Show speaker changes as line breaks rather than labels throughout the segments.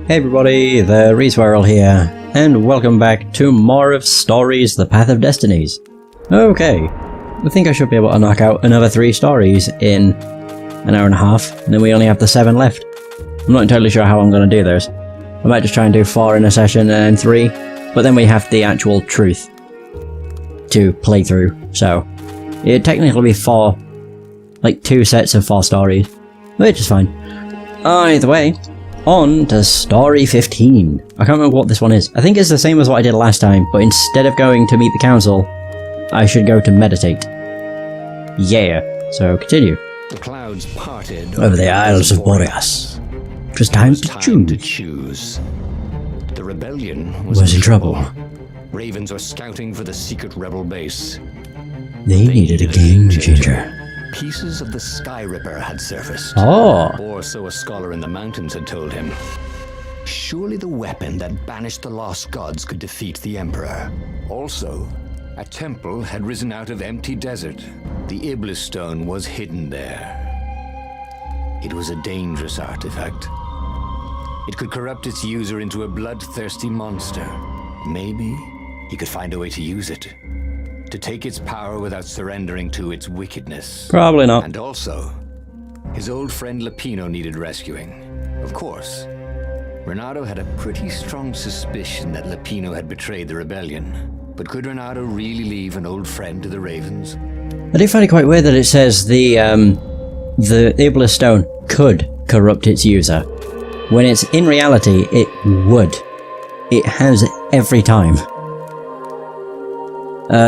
Hey everybody, the Reswirl here, and welcome back to more of Stories, the Path of Destinies. Okay, I think I should be able to knock out another 3 stories in an hour and a half, and then we only have the 7 left. I'm not entirely sure how I'm going to do those. I might just try and do 4 in a session and then 3, but then we have the actual truth to play through, so it'd technically be 4, like 2 sets of 4 stories, which is fine. Either way, on to story 15. I can't remember what this one is. I think it's the same as what I did last time, but instead of going to meet the council, I should go to meditate. Yeah, so continue.
The clouds parted
over the Isles of Boreas. It was time to
choose. The rebellion
was in trouble.
Ravens were scouting for the secret rebel base.
They needed a game changer.
Pieces of the Sky Ripper had surfaced.
Oh.
Or so a scholar in the mountains had told him. Surely the weapon that banished the lost gods could defeat the Emperor. Also, a temple had risen out of empty desert. The Iblis stone was hidden there. It was a dangerous artifact. It could corrupt its user into a bloodthirsty monster. Maybe he could find a way to use it. To take its power without surrendering to its wickedness.
Probably not.
And also, his old friend Lupino needed rescuing. Of course, Reynardo had a pretty strong suspicion that Lupino had betrayed the rebellion. But could Reynardo really leave an old friend to the Ravens?
I do find it quite weird that it says the Iblis stone could corrupt its user, when it's in reality it would. It has every time.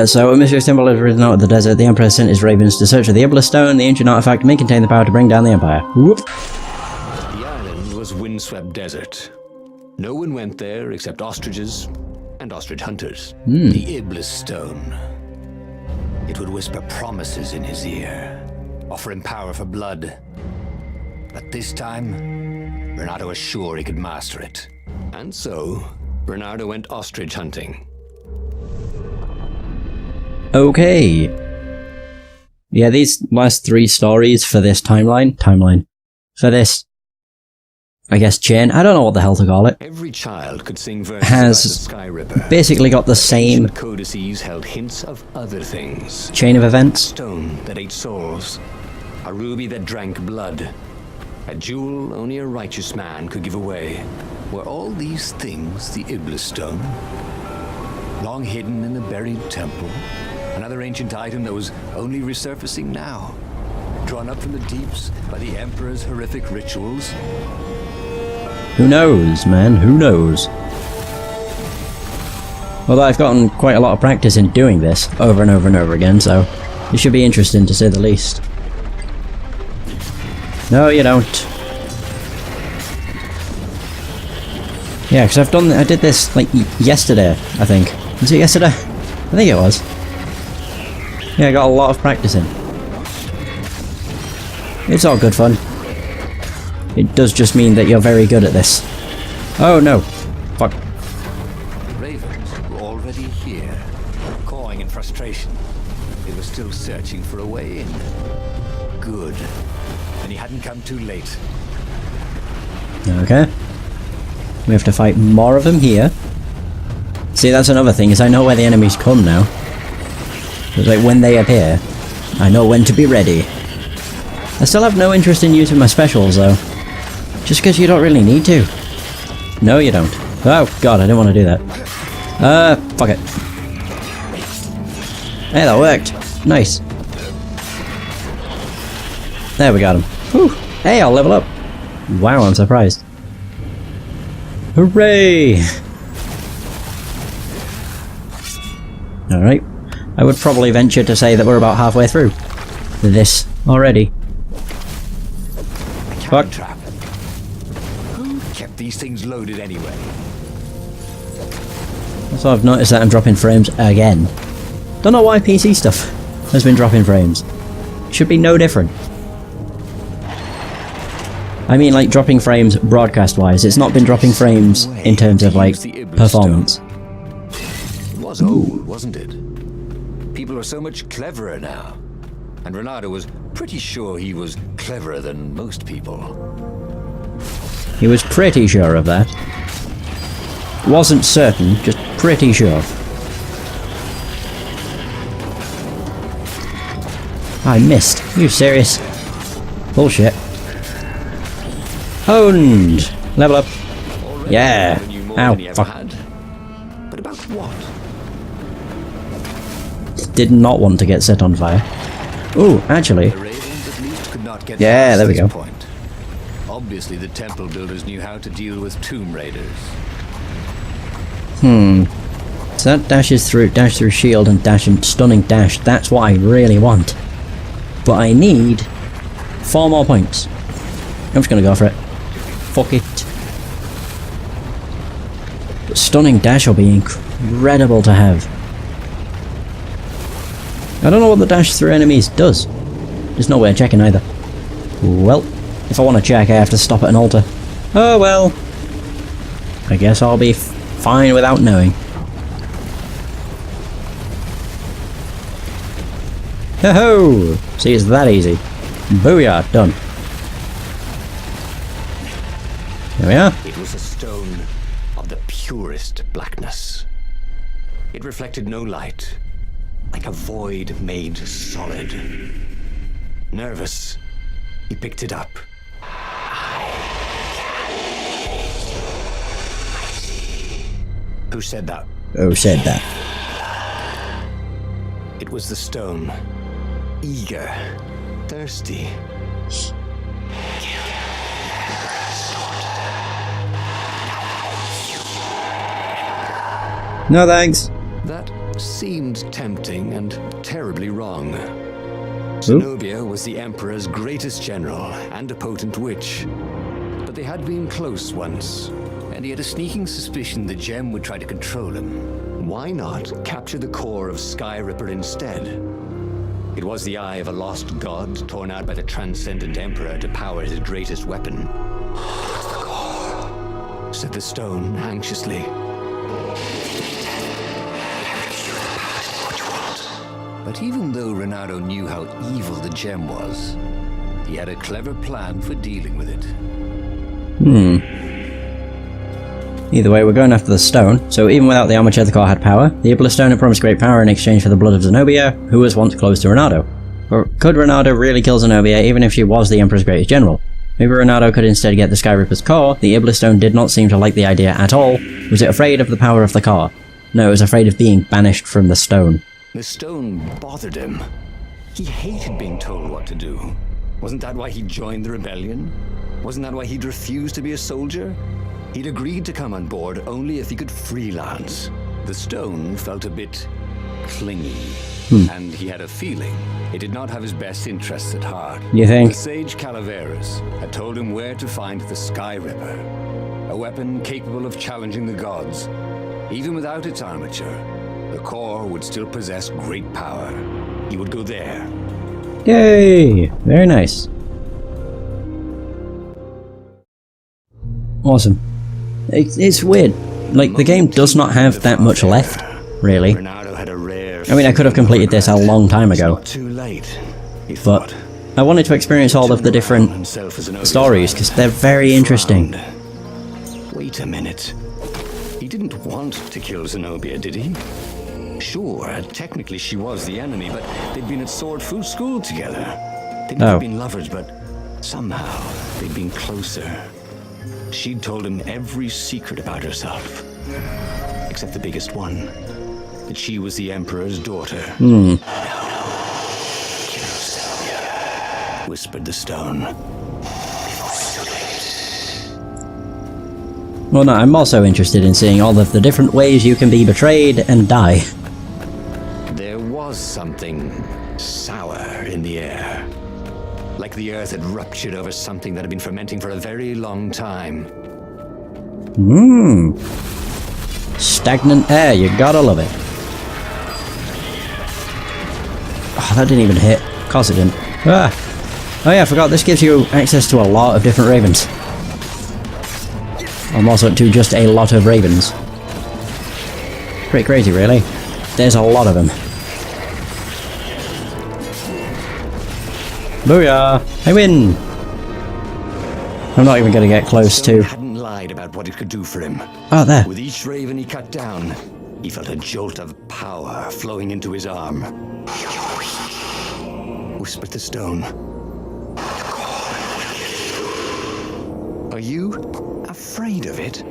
So a mysterious symbol has risen out of the desert. The Emperor sent his ravens to search for the Iblis stone. The ancient artifact may contain the power to bring down the Empire. Whoop.
The island was windswept desert. No one went there except ostriches and ostrich hunters. The Iblis stone. It would whisper promises in his ear, offer him power for blood. But this time, Reynardo was sure he could master it. And so, Reynardo went ostrich hunting.
Okay. Yeah, these last 3 stories for this timeline, for this, I guess, chain, I don't know what the hell to call it.
Every child could sing verses
has
about the Sky Ripper.
Basically got the same
codices held hints of other things.
Chain of events.
A stone that ate souls, a ruby that drank blood, a jewel only a righteous man could give away. Were all these things the Iblis stone? Long hidden in a buried temple? Another ancient item that was only resurfacing now, drawn up from the deeps by the Emperor's horrific rituals?
Who knows, man? Who knows? Although I've gotten quite a lot of practice in doing this over and over and over again, so it should be interesting to say the least. No, you don't. Yeah, because I did this like yesterday, I think. Was it yesterday? I think it was. Yeah, I got a lot of practice in. It's all good fun. It does just mean that you're very good at this. Oh no. Fuck.
The ravens were already here, cawing in frustration. They were still searching for a way in. Good. And he hadn't come too late.
Okay. We have to fight more of them here. See, that's another thing, is I know where the enemies come now. It's like when they appear, I know when to be ready. I still have no interest in using my specials though. Just because you don't really need to. No, you don't. Oh god, I didn't want to do that. Fuck it. Hey, that worked. Nice. There, we got him. Whew. Hey, I'll level up. Wow, I'm surprised. Hooray! Alright. I would probably venture to say that we're about halfway through this already. Fuck.
Trap. Who kept these things loaded anyway?
So I've noticed that I'm dropping frames again. Don't know why PC stuff has been dropping frames. Should be no different. I mean like dropping frames broadcast wise, it's not been dropping frames in terms of like performance.
It was old, wasn't it? People are so much cleverer now. And Reynardo was pretty sure he was cleverer than most people.
He was pretty sure of that. Wasn't certain, just pretty sure. I missed. You serious? Bullshit. Honed! Level up. Yeah. Ow, fuck.
But about what?
Did not want to get set on fire. Ooh, actually.
The ravens at least could not get
Yeah, there we go.
point. Obviously the temple builders knew how to deal with tomb raiders.
So that dash through shield and dash and stunning dash. That's what I really want. But I need 4 more points. I'm just gonna go for it. Fuck it. But stunning dash will be incredible to have. I don't know what the dash through enemies does. There's no way of checking either. Well, if I want to check I have to stop at an altar. Oh well. I guess I'll be fine without knowing. Ho-ho! See, it's that easy. Booyah! Done. There we are.
It was a stone of the purest blackness. It reflected no light, like a void made solid. Nervous, he picked it up. Who said that?
Who said that?
It was the stone. Eager, thirsty.
No thanks.
That seemed tempting and terribly wrong. Zenobia was the Emperor's greatest general and a potent witch. But they had been close once, and he had a sneaking suspicion the gem would try to control him. Why not capture the core of Sky Ripper instead? It was the eye of a lost god torn out by the transcendent Emperor to power his greatest weapon. "What's the core?" said the stone anxiously. But even though Reynardo knew how evil the gem was, he had a clever plan for dealing with it.
Either way, we're going after the stone, so even without the armature the core had power, the Iblis stone had promised great power in exchange for the blood of Zenobia, who was once close to Reynardo. Or could Reynardo really kill Zenobia even if she was the Emperor's greatest general? Maybe Reynardo could instead get the Sky Ripper's core. The Iblis stone did not seem to like the idea at all. Was it afraid of the power of the core? No, it was afraid of being banished from the stone.
The stone bothered him. He hated being told what to do. Wasn't that why he joined the rebellion? Wasn't that why he'd refused to be a soldier? He'd agreed to come on board only if he could freelance. The stone felt a bit clingy, and he had a feeling it did not have his best interests at heart.
You think?
The sage Calaveras had told him where to find the Sky Ripper, a weapon capable of challenging the gods. Even without its armature, the core would still possess great power. He would go there.
Yay! Very nice. Awesome. It's weird. Like, the game does not have that much left, really.
Reynardo had a rare
I mean, I could have completed this a long time ago.
It's not too late, he
But
thought.
I wanted to experience all of the different
Himself as an
stories, because they're very interesting.
Wait a minute. He didn't want to kill Zenobia, did he? Sure, technically she was the enemy, but they'd been at sword food school together. They'd not been lovers, but somehow they'd been closer. She'd told him every secret about herself, except the biggest one, that she was the Emperor's daughter. No, kill Zenobia, whispered the stone.
Well, no, I'm also interested in seeing all of the different ways you can be betrayed and die.
There was something sour in the air. Like the earth had ruptured over something that had been fermenting for a very long time.
Stagnant air, you gotta love it. Oh, that didn't even hit. Of course it didn't. Ah! Oh yeah, I forgot, this gives you access to a lot of different ravens. Also to just a lot of ravens. Pretty crazy, really. There's a lot of them. Booyah! I win! I'm not even going to get close to...
hadn't lied about what it could do for him.
Oh, there.
With each raven he cut down, he felt a jolt of power flowing into his arm. Whispered the stone. Are you afraid of it?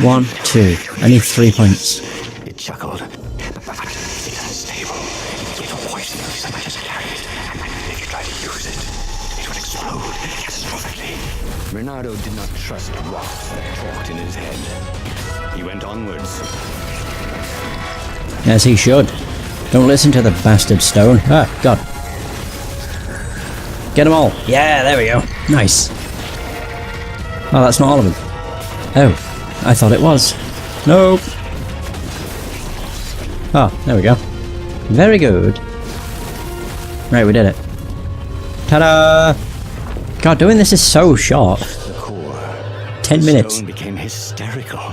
1, 2. I need 3 points.
It chuckled. It's unstable. It's a poison that might just carry it. And if you try to use it, it will explode catastrophically. Reynardo did not trust rocks that talked in his head. He went onwards.
As he should. Don't listen to the bastard stone. Ah, God. Get them all. Yeah, there we go. Nice. Oh, that's not all of them. Oh, I thought it was. Nope. Oh, there we go. Very good. Right, we did it. Ta-da! God, doing this is so short.
The core.
10 minutes.
The stone became hysterical.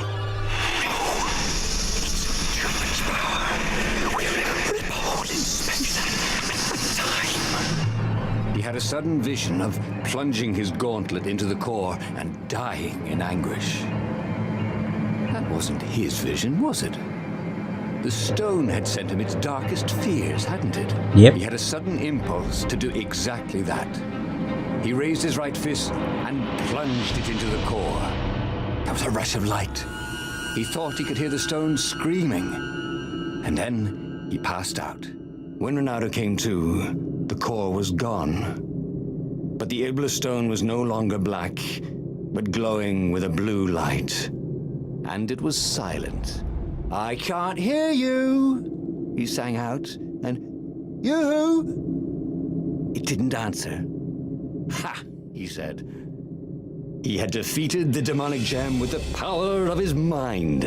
He had a sudden vision of plunging his gauntlet into the core and dying in anguish. That wasn't his vision, was it? The stone had sent him its darkest fears, hadn't it?
Yep.
He had a sudden impulse to do exactly that. He raised his right fist and plunged it into the core. There was a rush of light. He thought he could hear the stone screaming. And then he passed out. When Reynardo came to, the core was gone. But the Iblis stone was no longer black, but glowing with a blue light. And it was silent. "I can't hear you," he sang out, and "You?" It didn't answer. "Ha!" he said. He had defeated the demonic gem with the power of his mind.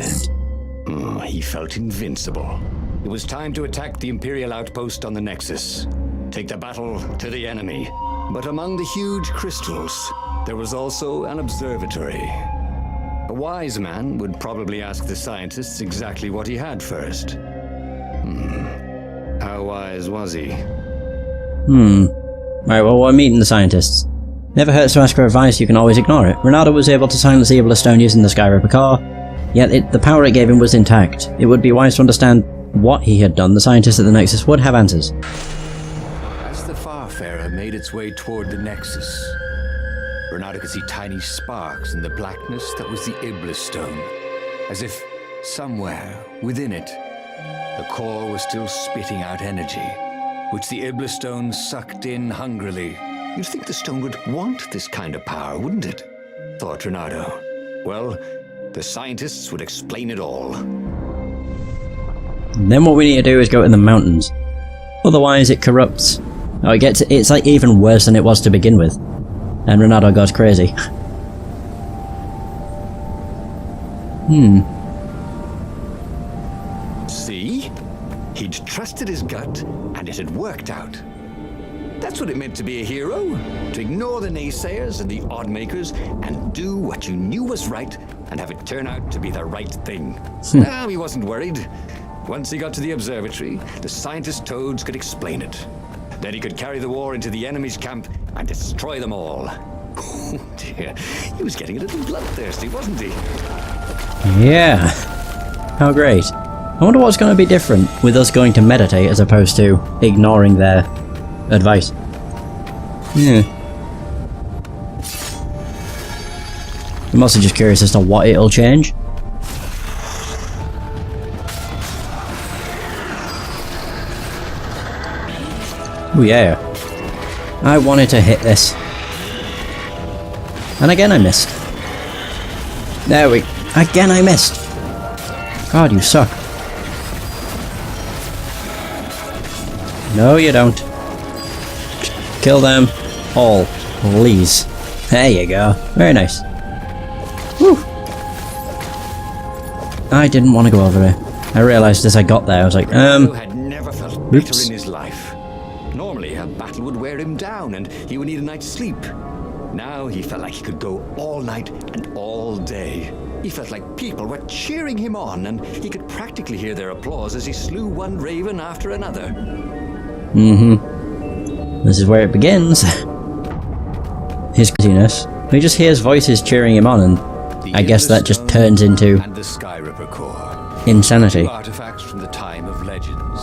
He felt invincible. It was time to attack the Imperial outpost on the Nexus. Take the battle to the enemy. But among the huge crystals, there was also an observatory. A wise man would probably ask the scientists exactly what he had first. How wise was he?
Right, well, we're meeting the scientists. Never hurts to ask for advice, you can always ignore it. Reynardo was able to silence the Iblis stone using the Skyripper core, yet the power it gave him was intact. It would be wise to understand what he had done. The scientists at the Nexus would have answers.
As the Farfarer made its way toward the Nexus, Reynardo could see tiny sparks in the blackness that was the Iblis stone, as if somewhere within it, the core was still spitting out energy, which the Iblis stone sucked in hungrily. You'd think the stone would want this kind of power, wouldn't it? Thought Reynardo. Well, the scientists would explain it all.
And then what we need to do is go to the mountains. Otherwise it corrupts. Oh, it's like even worse than it was to begin with. And Reynardo goes crazy.
See? He'd trusted his gut, and it had worked out. That's what it meant to be a hero. To ignore the naysayers and the oddmakers, and do what you knew was right, and have it turn out to be the right thing. He wasn't worried. Once he got to the observatory, the scientist toads could explain it. Then he could carry the war into the enemy's camp and destroy them all. Oh dear, he was getting a little bloodthirsty, wasn't he?
Yeah. How great. I wonder what's going to be different with us going to meditate as opposed to ignoring their advice. I'm also just curious as to what it'll change. Oh yeah. I wanted to hit this. And again I missed. There we... Again I missed! God, you suck. No, you don't. Kill them all, please. There you go. Very nice. Woo! I didn't want to go over there. I realised as I got there, I was like,
had never felt better
oops.
in his life. Normally, a battle would wear him down, and he would need a night's sleep. Now he felt like he could go all night and all day. He felt like people were cheering him on, and he could practically hear their applause as he slew one raven after another.
This is where it begins. his craziness. He just hears voices cheering him on, and I guess that just turns into
and the Skyripper core.
insanity.
Two artifacts from the time of legends.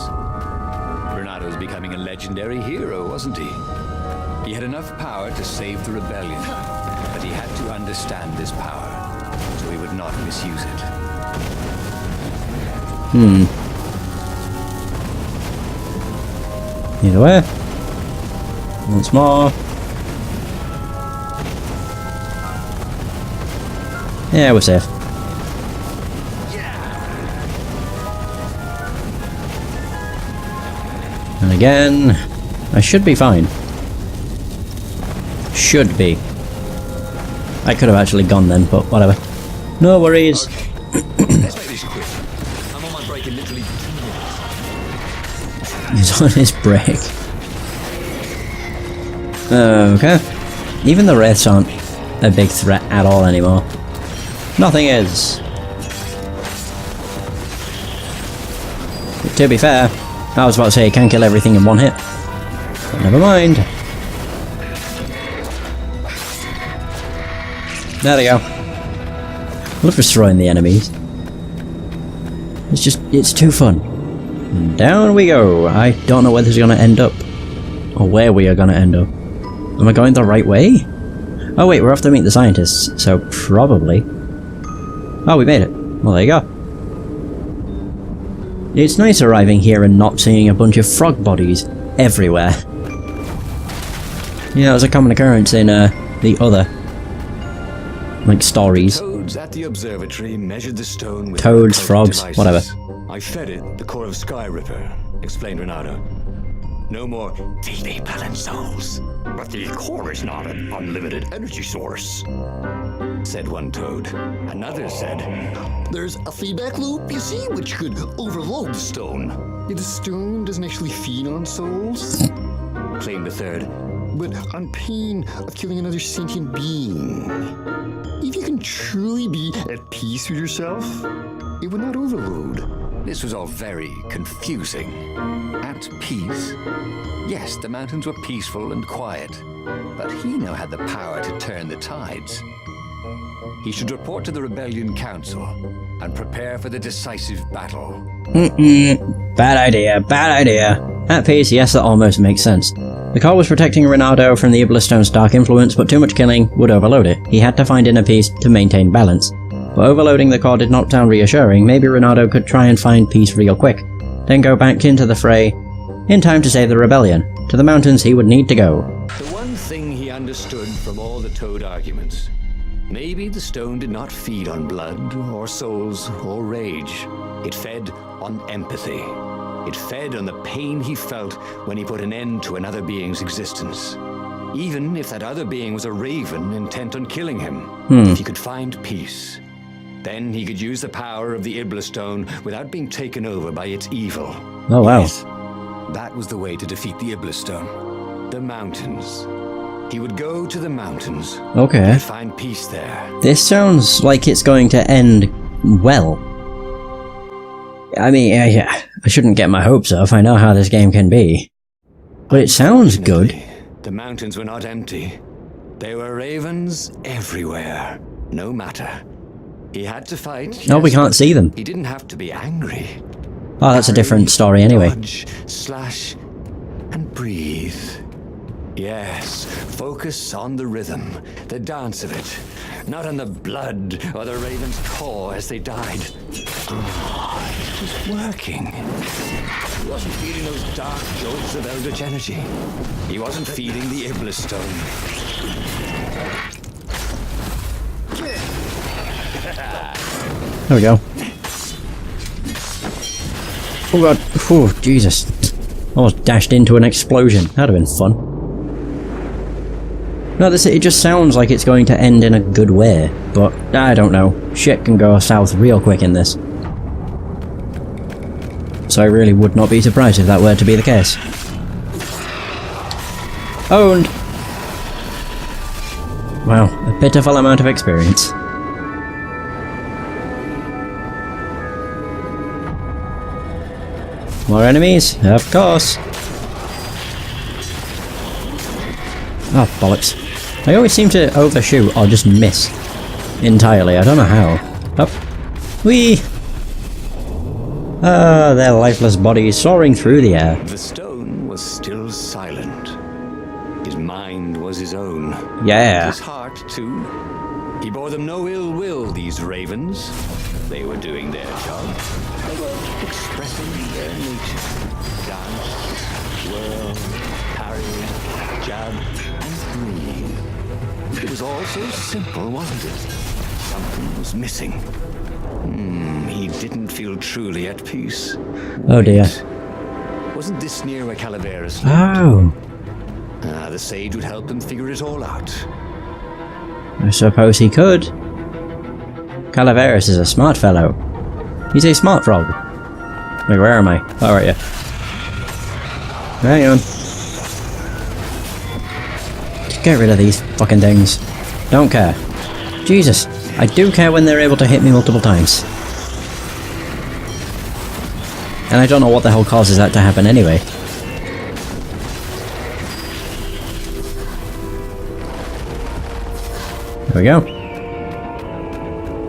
Reynardo was becoming a legendary hero, wasn't he? He had enough power to save the rebellion, but he had to understand this power, so he would not misuse it.
Either way. Once more. Yeah, we're safe. And again, I should be fine. Should be. I could have actually gone then, but whatever. No worries.
Let's make this quick. I'm on my break in literally 2 minutes.
He's on his break. Okay. Even the wraiths aren't a big threat at all anymore. Nothing is. To be fair, I was about to say you can't kill everything in one hit. But never mind. There they go. I love destroying the enemies. It's too fun. And down we go. I don't know where this is going to end up. Or where we are going to end up. Am I going the right way? Oh wait, we're off to meet the scientists, so probably. Oh, we made it. Well, there you go. It's nice arriving here and not seeing a bunch of frog bodies everywhere. Yeah, it was a common occurrence in the other, like, stories.
Toads at the observatory measured the stone with
Toads, frogs,
devices.
whatever.
I fed it the core of Skyripper, explained Reynardo. No more feed balanced souls. But the core is not an unlimited energy source, said one toad. Another said, there's a feedback loop, you see, which could overload the stone. Yet the stone doesn't actually feed on souls, claimed a third, but on pain of killing another sentient being. If you can truly be at peace with yourself, it would not overload. This was all very confusing. At peace? Yes, the mountains were peaceful and quiet, but he now had the power to turn the tides. He should report to the Rebellion Council and prepare for the decisive battle.
Bad idea, bad idea. At peace, yes, that almost makes sense. The core was protecting Reynardo from the Iblisstone's dark influence, but too much killing would overload it. He had to find inner peace to maintain balance. But overloading the core did not sound reassuring. Maybe Reynardo could try and find peace real quick, then go back into the fray in time to save the rebellion. To the mountains he would need to go.
The one thing he understood from all the Toad arguments, maybe the stone did not feed on blood or souls or rage. It fed on empathy. It fed on the pain he felt when he put an end to another being's existence. Even if that other being was a raven intent on killing him. If he could find peace, then he could use the power of the Iblisstone without being taken over by its evil.
Oh wow.
Yes, that was the way to defeat the Iblisstone. The mountains. He would go to the mountains.
Okay.
And find peace there.
This sounds like it's going to end well. I mean, yeah, I shouldn't get my hopes up. I know how this game can be. But it sounds good.
The mountains were not empty. There were ravens everywhere. No matter. He had to fight.
No, we can't see them.
He didn't have to be angry.
Oh, that's a different story anyway.
Dodge, slash, and breathe. Yes, focus on the rhythm, the dance of it, not on the blood or the raven's core as they died. It was working. He wasn't feeding those dark jolts of eldritch energy. He wasn't feeding the Iblisstone.
There we go. Oh god. Oh, Jesus. Almost dashed into an explosion. That'd have been fun. No, it just sounds like it's going to end in a good way, but I don't know. Shit can go south real quick in this. So I really would not be surprised if that were to be the case. Owned! Wow, a pitiful amount of experience. More enemies? Of course! Oh, bollocks. I always seem to overshoot or just miss entirely. I don't know how. Up. Whee! Ah, their lifeless bodies soaring through the air.
The stone was still silent. His mind was his own.
Yeah.
His heart, too. He bore them no ill will, these ravens. They were doing their job. They were expressing their nature. Dance, whirl, parry, jab, and breathe. It was all so simple, wasn't it? Something was missing. He didn't feel truly at peace.
Oh dear.
Wasn't this near where Calaveras lived?
Oh.
The sage would help him figure it all out.
I suppose he could. Calaveras is a smart fellow. He's a smart frog. Wait, where am I? Oh, right, yeah. Hang on. Just get rid of these fucking things. Don't care. Jesus, I do care when they're able to hit me multiple times. And I don't know what the hell causes that to happen anyway. There we go.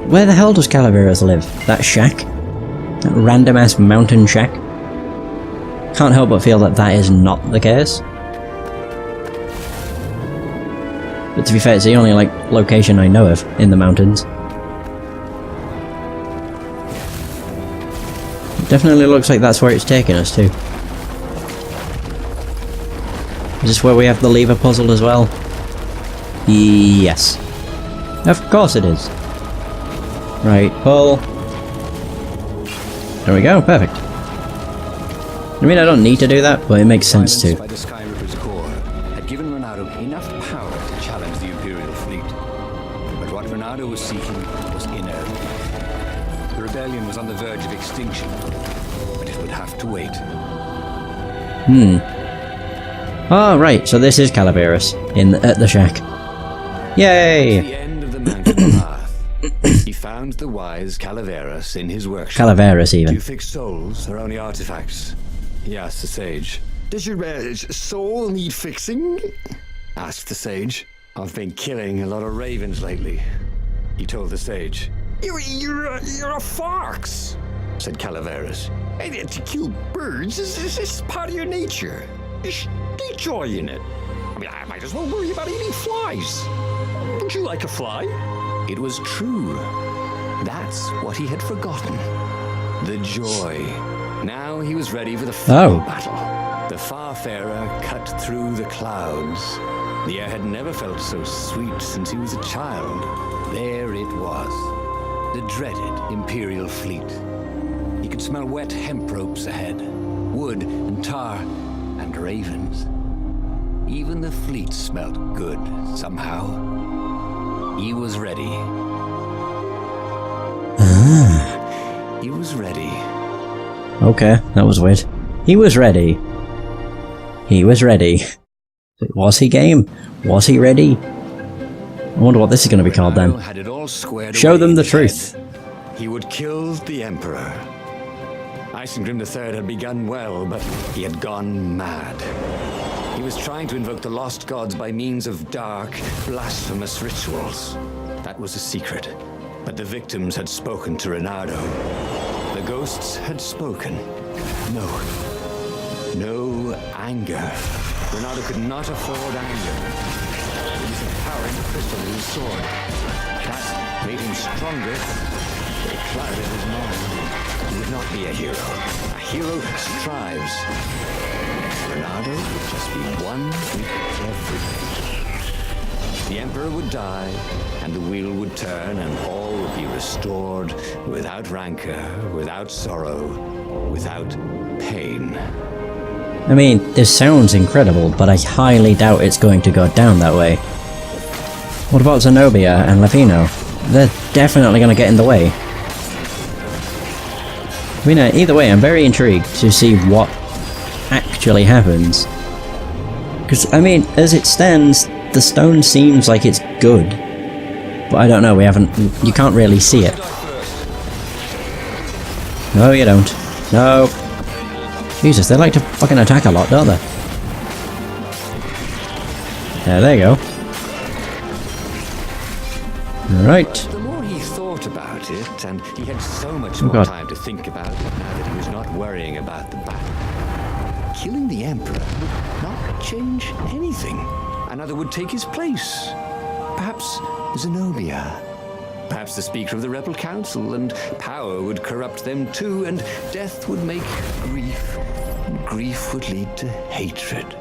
Where the hell does Calaveras live? That shack? That random ass mountain shack? Can't help but feel that that is not the case. But to be fair, it's the only, like, location I know of in the mountains. It definitely looks like that's where it's taking us to. Is this where we have the lever puzzle as well? Yes. Of course it is. Right, pull. There we go, perfect. I mean, I don't need to do that, but it makes sense to.
By the Sky River's core had given Reynardo enough power to challenge the Imperial fleet. But what Reynardo was seeking was inner. The rebellion was on the verge of extinction, but it would have to wait.
Oh, right, so this is Calaveras at the shack. Yay!
At the end of the mountain path, he found the wise Calaveras in his workshop.
Calaveras,
Do
even.
you fix souls or only artifacts? He asked the sage. Does your soul need fixing? Asked the sage. I've been killing a lot of ravens lately. He told the sage. You're a fox, said Calaveras. And to kill birds is part of your nature. Take joy in it. I mean, I might as well worry about eating flies. Would you like a fly? It was true. That's what he had forgotten. The joy. Now he was ready for the final battle. The Farfarer cut through the clouds. The air had never felt so sweet since he was a child. There it was. The dreaded Imperial fleet. He could smell wet hemp ropes ahead. Wood and tar and ravens. Even the fleet smelt good, somehow. He was ready. He was ready.
Okay, that was weird. He was ready. He was ready. Was he game? Was he ready? I wonder what this is going to be called then.
Had it all squared
Show
away
them
in
the
his
truth.
head. He would kill the Emperor. Isengrim III had begun well, but he had gone mad. He was trying to invoke the lost gods by means of dark, blasphemous rituals. That was a secret. But the victims had spoken to Reynardo. The ghosts had spoken. No anger. Reynardo could not afford anger. It was the power in the crystal of his sword. That made him stronger, but it clouded his mind. He would not be a hero. A hero strives. Reynardo would just be one with everything. The Emperor would die, and the wheel would turn, and all would be restored without rancor, without sorrow, without pain.
I mean, this sounds incredible, but I highly doubt it's going to go down that way. What about Zenobia and Levino? They're definitely going to get in the way. I mean, either way, I'm very intrigued to see what actually happens. Because, I mean, as it stands, the stone seems like it's good. But I don't know, you can't really see it. No, you don't. No. Jesus, they like to fucking attack a lot, don't they? Yeah, there you go. Right.
But the more he thought about it, and he had so much more time to think about it now that he was not worrying about the battle, killing the Emperor would not change anything. Another would take his place. Perhaps Zenobia. Perhaps the Speaker of the Rebel Council, and power would corrupt them too, and death would make grief, and grief would lead to hatred.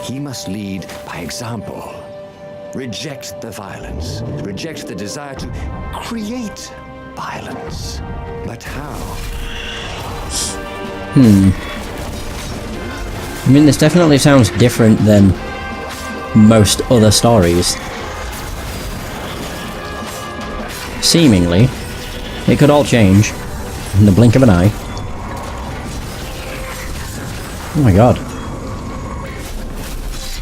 He must lead by example. Reject the violence. Reject the desire to create violence. But how?
I mean, this definitely sounds different than most other stories. Seemingly, it could all change in the blink of an eye. Oh my god.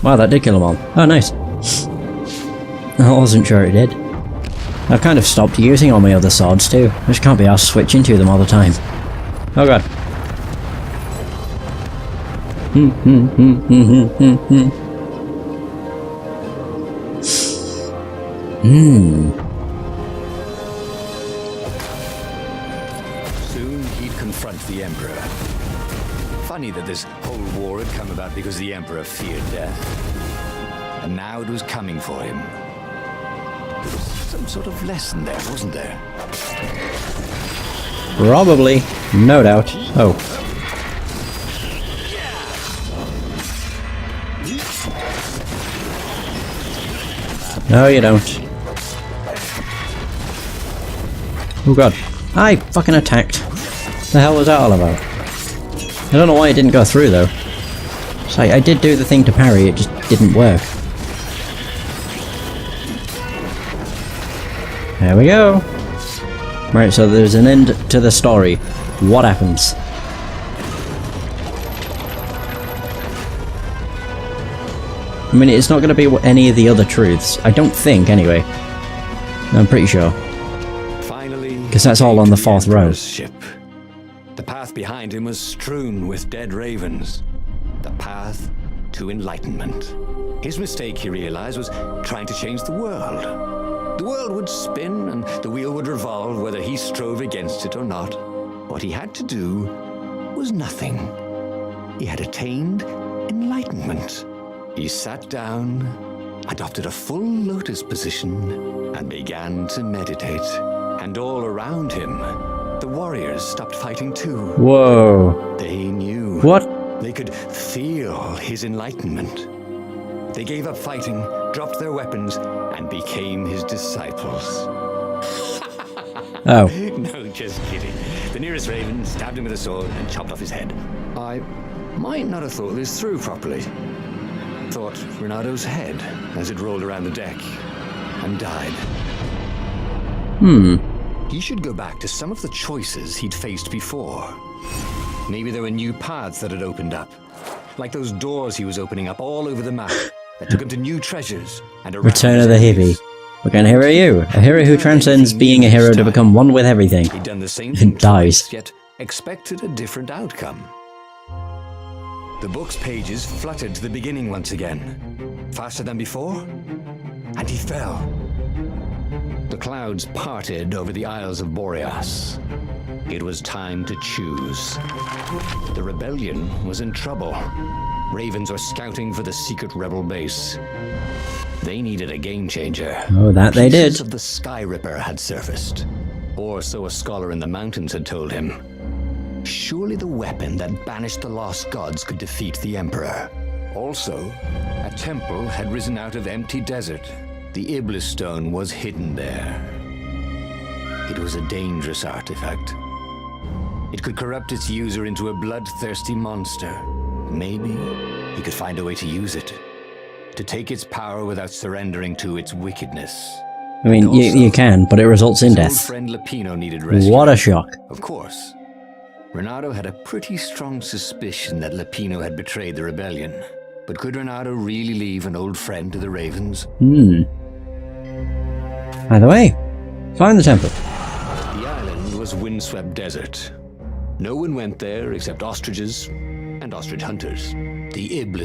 Wow, that did kill them all. Oh, nice. I wasn't sure it did. I've kind of stopped using all my other swords too. I just can't be arsed switching to them all the time. Oh god.
Soon he'd confront the Emperor. Funny that this whole war had come about because the Emperor feared death. And now it was coming for him. There was some sort of lesson there, wasn't there?
Probably. No doubt. Oh. No, you don't. Oh god. I fucking attacked. The hell was that all about? I don't know why it didn't go through though. It's like, I did do the thing to parry, it just didn't work. There we go. Right, so there's an end to the story. What happens? I mean, it's not going to be any of the other truths. I don't think, anyway. I'm pretty sure.
Finally,
because that's all on the fourth row.
Ship. The path behind him was strewn with dead ravens. The path to enlightenment. His mistake, he realized, was trying to change the world. The world would spin and the wheel would revolve whether he strove against it or not. What he had to do was nothing. He had attained enlightenment. He sat down, adopted a full lotus position, and began to meditate. And all around him, the warriors stopped fighting too.
Whoa.
They knew.
What?
They could feel his enlightenment. They gave up fighting, dropped their weapons, and became his disciples.
Oh.
No, just kidding. The nearest raven stabbed him with a sword and chopped off his head. I might not have thought this through properly. Thought Reynardo's head as it rolled around the deck and died. He should go back to some of the choices he'd faced before. Maybe there were new paths that had opened up, like those doors he was opening up all over the map that took him to new treasures and
Return of the Hippie. What kind of hero are you? A hero who transcends being a hero to become one with everything.
He'd done the same thing
and dies.
twice, yet expected a different outcome. The book's pages fluttered to the beginning once again, faster than before, and he fell. The clouds parted over the Isles of Boreas. It was time to choose. The rebellion was in trouble. Ravens were scouting for the secret rebel base. They needed a game changer.
Oh, that they did.
Pieces of the Sky Ripper had surfaced, or so a scholar in the mountains had told him. Surely the weapon that banished the lost gods could defeat the Emperor. Also, a temple had risen out of empty desert. The Iblis stone was hidden there. It was a dangerous artifact. It could corrupt its user into a bloodthirsty monster. Maybe he could find a way to use it, to take its power without surrendering to its wickedness.
I mean,
Also,
you can, but it results in
his
death.
old friend Lupino needed rescue.
What a shock.
Of course. Reynardo had a pretty strong suspicion that Lupino had betrayed the rebellion. But could Reynardo really leave an old friend to the Ravens?
Either way, find the temple.
The island was windswept desert. No one went there except ostriches and ostrich hunters. The Iblis